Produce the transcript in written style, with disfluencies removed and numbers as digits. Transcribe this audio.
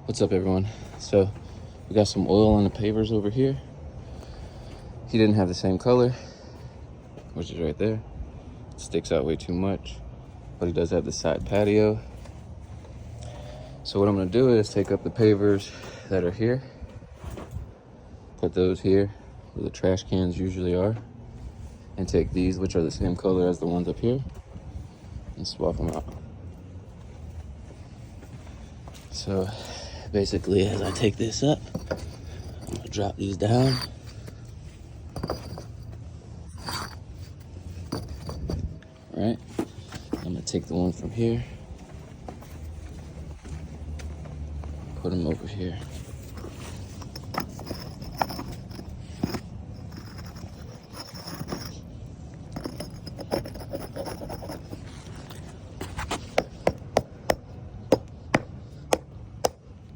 What's up, everyone? So we got some oil on the pavers over here. He didn't have the same color, which is right there. It sticks out way too much, but he does have the side patio. So what I'm gonna do is take up the pavers that are here, put those here where the trash cans usually are, and take these, which are the same color as the ones up here, and swap them out. So basically, as I take this up, I'm gonna drop these down. Right, I'm gonna take the one from here, put them over here.